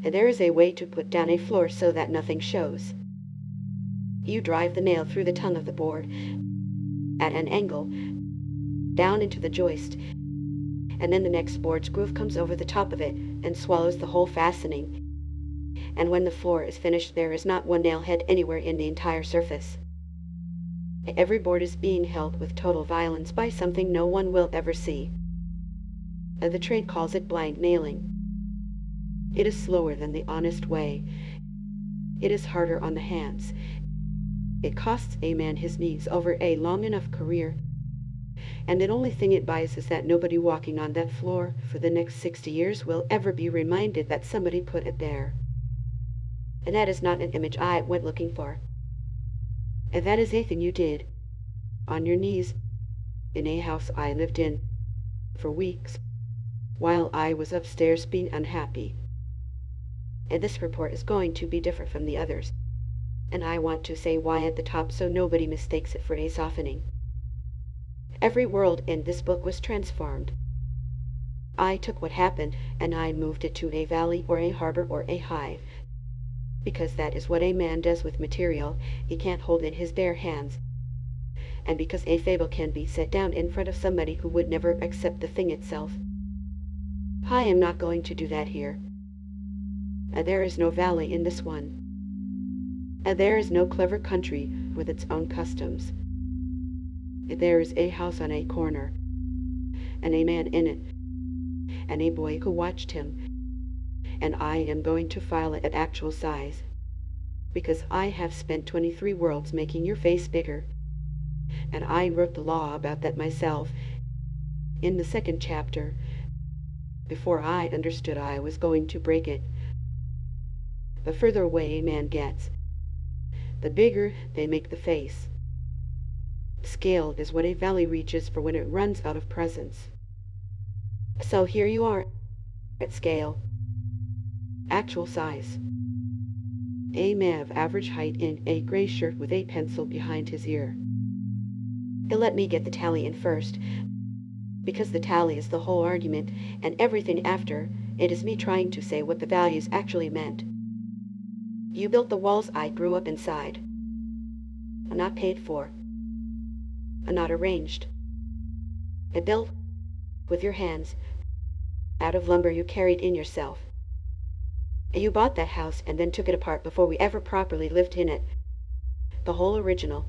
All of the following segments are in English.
There is a way to put down a floor so that nothing shows. You drive the nail through the tongue of the board, at an angle, down into the joist, and then the next board's groove comes over the top of it and swallows the whole fastening. And when the floor is finished, there is not one nail head anywhere in the entire surface. Every board is being held with total violence by something no one will ever see. The trade calls it blind nailing. It is slower than the honest way. It is harder on the hands. It costs a man his knees over a long enough career, and the only thing it buys is that nobody walking on that floor for the next 60 years will ever be reminded that somebody put it there. And that is not an image I went looking for. And that is a thing you did, on your knees, in a house I lived in, for weeks, while I was upstairs being unhappy. And this report is going to be different from the others, and I want to say why at the top so nobody mistakes it for a softening. Every world in this book was transformed. I took what happened and I moved it to a valley or a harbor or a hive, because that is what a man does with material he can't hold in his bare hands, and because a fable can be set down in front of somebody who would never accept the thing itself. I am not going to do that here. There is no valley in this one. There is no clever country with its own customs. There is a house on a corner, and a man in it, and a boy who watched him, and I am going to file it at actual size, because I have spent 23 worlds making your face bigger, and I wrote the law about that myself in the second chapter, before I understood I was going to break it. The further away a man gets, the bigger they make the face. Scale is what a valley reaches for when it runs out of presence. So here you are, at scale. Actual size. A man of average height in a gray shirt with a pencil behind his ear. Let me get the tally in first, because the tally is the whole argument, and everything after it is me trying to say what the values actually meant. You built the walls I grew up inside. Not paid for. Not arranged. Built with your hands, out of lumber you carried in yourself. You bought that house and then took it apart before we ever properly lived in it. The whole original,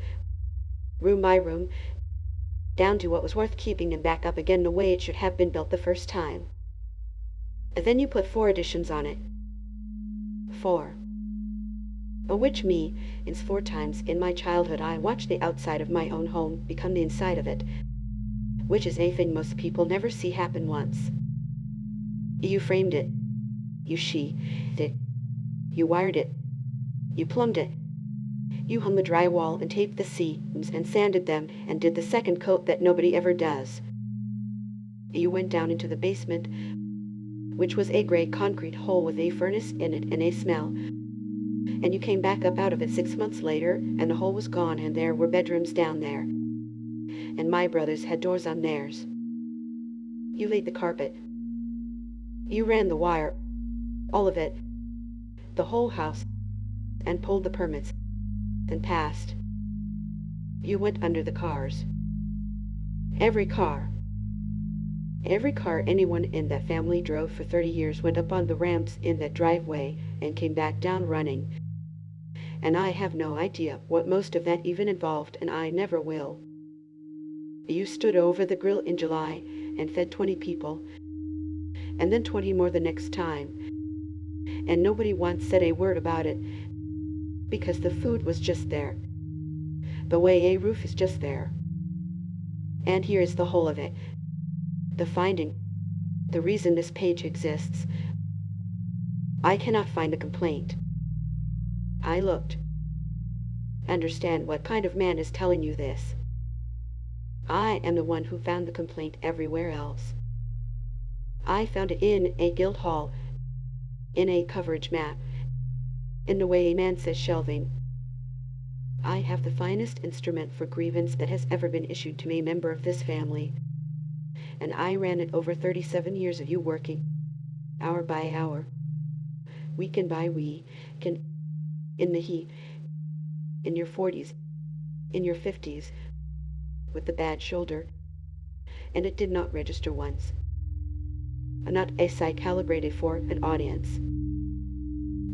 room by room, down to what was worth keeping and back up again the way it should have been built the first time. Then you put 4 additions on it. 4. Which means 4 times in my childhood I watched the outside of my own home become the inside of it, which is a thing most people never see happen once. You framed it. You sheathed it. You wired it. You plumbed it. You hung the drywall and taped the seams and sanded them and did the second coat that nobody ever does. You went down into the basement, which was a gray concrete hole with a furnace in it and a smell, and you came back up out of it 6 months later, and the hole was gone, and there were bedrooms down there, and my brothers had doors on theirs. You laid the carpet. You ran the wire, all of it, the whole house, and pulled the permits, and passed. You went under the cars. Every car anyone in that family drove for 30 years went up on the ramps in that driveway and came back down running. And I have no idea what most of that even involved, and I never will. You stood over the grill in July and fed 20 people, and then 20 more the next time, and nobody once said a word about it, because the food was just there, the way a roof is just there. And here is the whole of it, the finding, the reason this page exists. I cannot find a complaint. I looked. Understand what kind of man is telling you this. I am the one who found the complaint everywhere else. I found it in a guild hall, in a coverage map, in the way a man says shelving. I have the finest instrument for grievance that has ever been issued to a member of this family, and I ran it over 37 years of you working, hour by hour, weekend by week, in the heat, in your 40s, in your 50s, with the bad shoulder, and it did not register once. Not a sigh calibrated for an audience.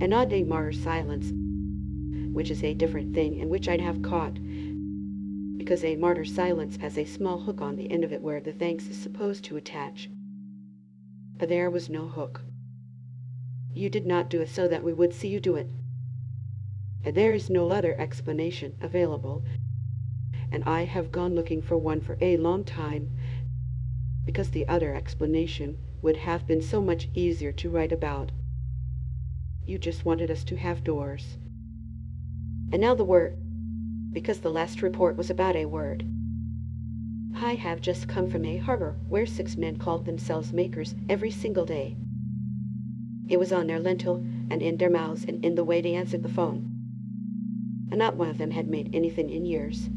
An oddly martyr silence, which is a different thing, and which I'd have caught, because a martyr silence has a small hook on the end of it where the thanks is supposed to attach. But there was no hook. You did not do it so that we would see you do it. And there is no other explanation available, and I have gone looking for one for a long time, because the other explanation would have been so much easier to write about. You just wanted us to have doors. And now the word, because the last report was about a word. I have just come from a harbor where 6 men called themselves makers every single day. It was on their lintel, and in their mouths, and in the way they answered the phone. And not one of them had made anything in years.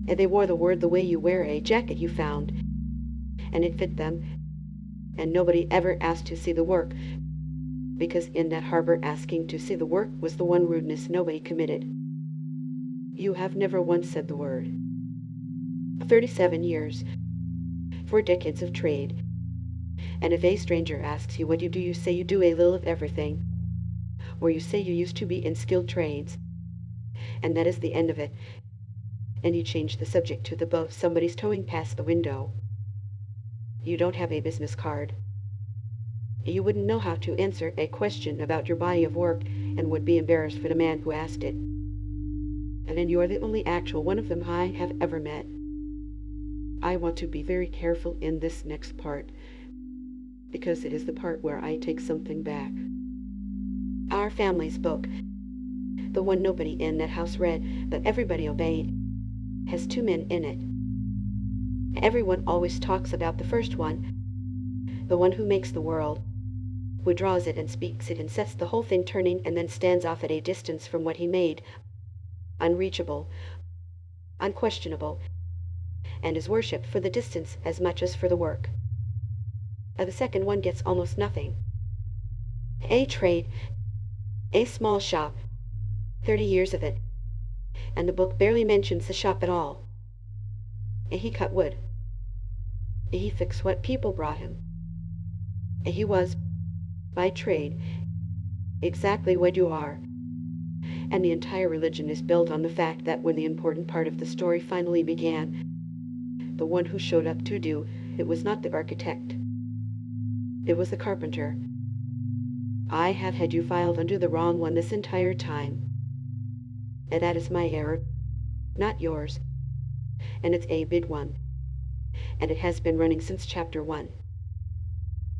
And they wore the word the way you wear a jacket you found, and it fit them, and nobody ever asked to see the work, because in that harbor asking to see the work was the one rudeness nobody committed. You have never once said the word. 37 years, 4 decades of trade, and if a stranger asks you what you do, you say you do a little of everything, or you say you used to be in skilled trades, and that is the end of it, and you change the subject to the boat somebody's towing past the window. You don't have a business card. You wouldn't know how to answer a question about your body of work, and would be embarrassed for the man who asked it. And then you are the only actual one of them I have ever met. I want to be very careful in this next part, because it is the part where I take something back. Our family's book, the one nobody in that house read, but everybody obeyed, has 2 men in it. Everyone always talks about the first one, the one who makes the world, who draws it and speaks it and sets the whole thing turning and then stands off at a distance from what he made, unreachable, unquestionable, and is worshipped for the distance as much as for the work. The second one gets almost nothing. A trade, a small shop, 30 years of it, and the book barely mentions the shop at all. He cut wood. He fixed what people brought him. He was, by trade, exactly what you are. And the entire religion is built on the fact that when the important part of the story finally began, the one who showed up to do it was not the architect. It was the carpenter. I have had you filed under the wrong one this entire time. And that is my error, not yours. And it's a big one. And it has been running since chapter 1.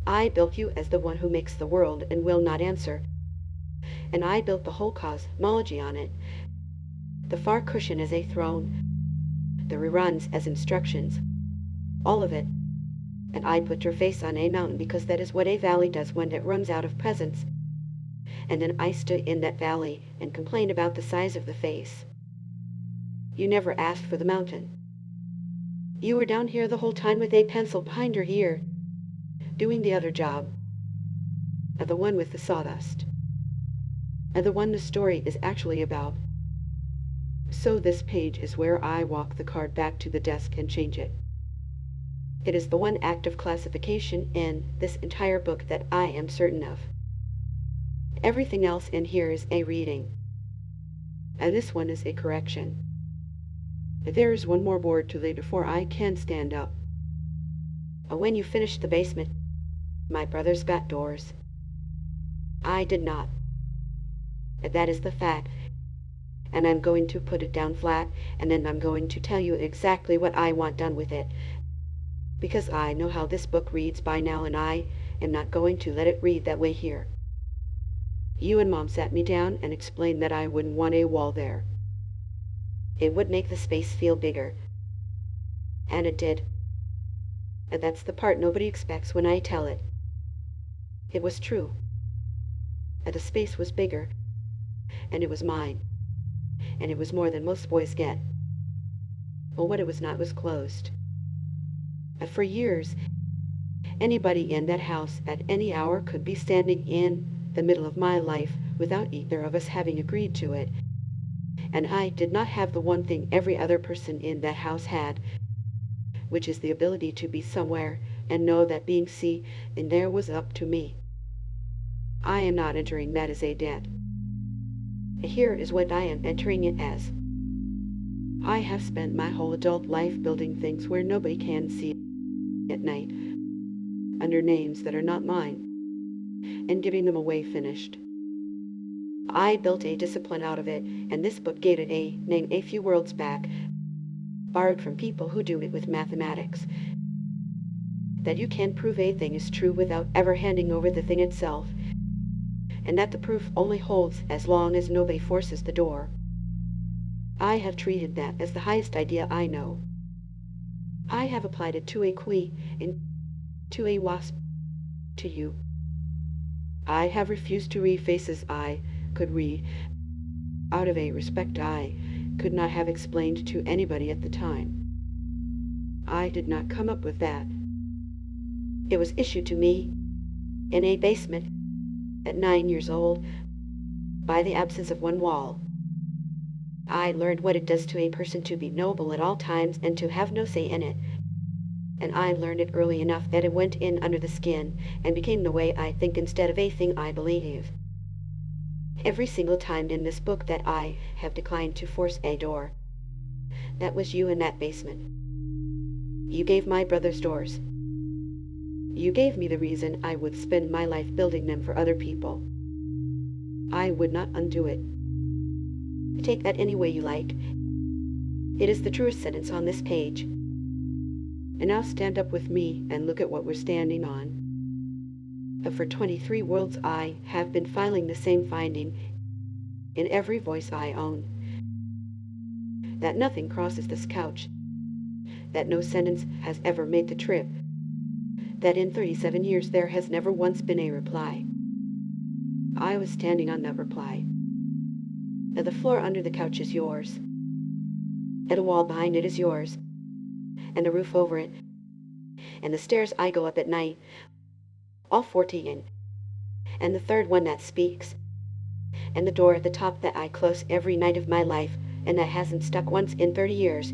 I built you as the one who makes the world and will not answer. And I built the whole cosmology on it. The far cushion as a throne, the reruns as instructions, all of it. And I put your face on a mountain because that is what a valley does when it runs out of presence. And then I stood in that valley and complained about the size of the face. You never asked for the mountain. You were down here the whole time with a pencil behind your ear, doing the other job, the one with the sawdust, and the one the story is actually about. So this page is where I walk the card back to the desk and change it. It is the one act of classification in this entire book that I am certain of. Everything else in here is a reading, and this one is a correction. There is one more board to lay before I can stand up. When you finish the basement, my brothers got doors. I did not. That is the fact, and I'm going to put it down flat, and then I'm going to tell you exactly what I want done with it, because I know how this book reads by now, and I am not going to let it read that way here. You and Mom sat me down and explained that I wouldn't want a wall there. It would make the space feel bigger. And it did. And that's the part nobody expects when I tell it. It was true. And the space was bigger. And it was mine. And it was more than most boys get. Well, what it was not was closed. And for years, anybody in that house at any hour could be standing in the middle of my life without either of us having agreed to it. And I did not have the one thing every other person in that house had, which is the ability to be somewhere and know that being seen in there was up to me. I am not entering that as a debt. Here is what I am entering it as. I have spent my whole adult life building things where nobody can see at night, under names that are not mine, and giving them away finished. I built a discipline out of it, and this book gave it a name a few worlds back, borrowed from people who do it with mathematics. That you can prove a thing is true without ever handing over the thing itself, and that the proof only holds as long as nobody forces the door. I have treated that as the highest idea I know. I have applied it to a queen and to a wasp, to you. I have refused to read faces I could read, out of a respect I could not have explained to anybody at the time. I did not come up with that. It was issued to me in a basement at 9 years old by the absence of one wall. I learned what it does to a person to be noble at all times and to have no say in it. And I learned it early enough that it went in under the skin and became the way I think instead of a thing I believe. Every single time in this book that I have declined to force a door, that was you in that basement. You gave my brothers doors. You gave me the reason I would spend my life building them for other people. I would not undo it. Take that any way you like. It is the truest sentence on this page. And now stand up with me and look at what we're standing on. For 23 worlds I have been filing the same finding in every voice I own. That nothing crosses this couch. That no sentence has ever made the trip. That in 37 years there has never once been a reply. I was standing on that reply. The floor under the couch is yours. And the wall behind it is yours. And the roof over it. And the stairs I go up at night. All 14. And the third one that speaks. And the door at the top that I close every night of my life and that hasn't stuck once in 30 years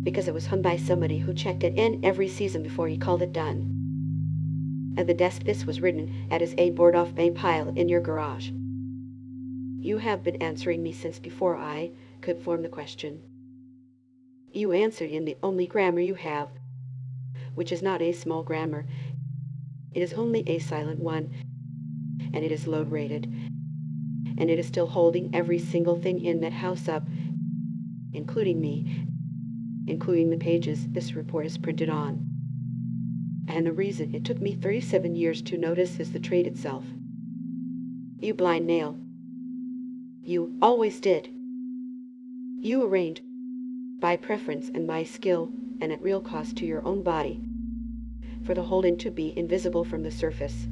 because it was hung by somebody who checked it in every season before he called it done. And the desk this was written at is a board off a pile in your garage. You have been answering me since before I could form the question. You answered in the only grammar you have, which is not a small grammar. It is only a silent one, and it is load-rated, and it is still holding every single thing in that house up, including me, including the pages this report is printed on. And the reason it took me 37 years to notice is the trait itself. You blind nail. You always did. You arranged, by preference and by skill, and at real cost to your own body, for the holding to be invisible from the surface.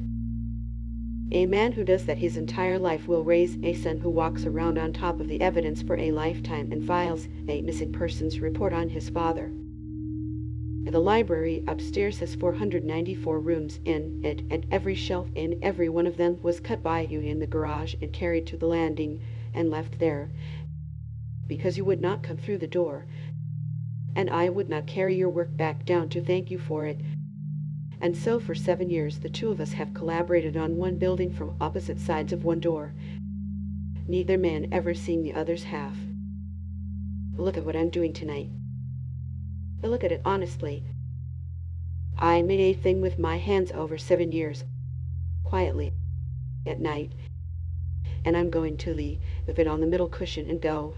A man who does that his entire life will raise a son who walks around on top of the evidence for a lifetime and files a missing persons report on his father. The library upstairs has 494 rooms in it, and every shelf in every one of them was cut by you in the garage and carried to the landing and left there, because you would not come through the door, and I would not carry your work back down to thank you for it. And so for 7 years the two of us have collaborated on one building from opposite sides of one door, neither man ever seeing the other's half. Look at what I'm doing tonight. Look at it honestly. I made a thing with my hands over 7 years, quietly, at night, and I'm going to leave it on the middle cushion and go,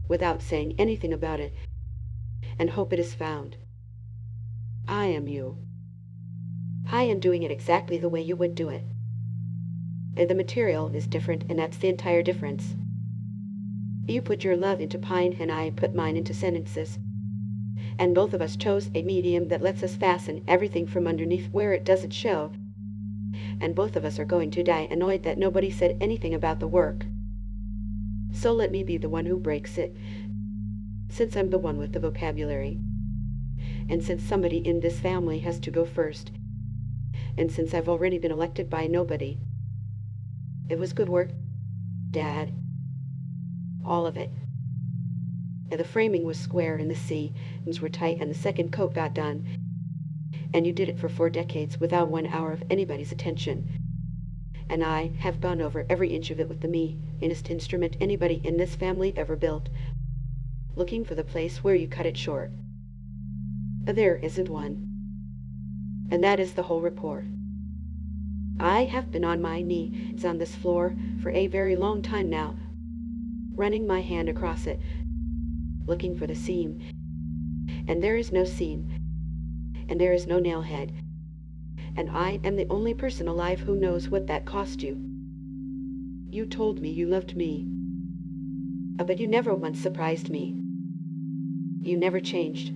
without saying anything about it, and hope it is found. I am you. I am doing it exactly the way you would do it. The material is different, and that's the entire difference. You put your love into pine, and I put mine into sentences. And both of us chose a medium that lets us fasten everything from underneath where it doesn't show. And both of us are going to die annoyed that nobody said anything about the work. So let me be the one who breaks it, since I'm the one with the vocabulary. And since somebody in this family has to go first, and since I've already been elected by nobody, It was good work, Dad. All of it. And the framing was square and the seams were tight and the second coat got done. And you did it for 4 decades without 1 hour of anybody's attention. And I have gone over every inch of it with the meanest instrument anybody in this family ever built, looking for the place where you cut it short. But there isn't one. And that is the whole report. I have been on my knees on this floor for a very long time now, running my hand across it, looking for the seam. And there is no seam, and there is no nail head, and I am the only person alive who knows what that cost you. You told me you loved me, but you never once surprised me. You never changed.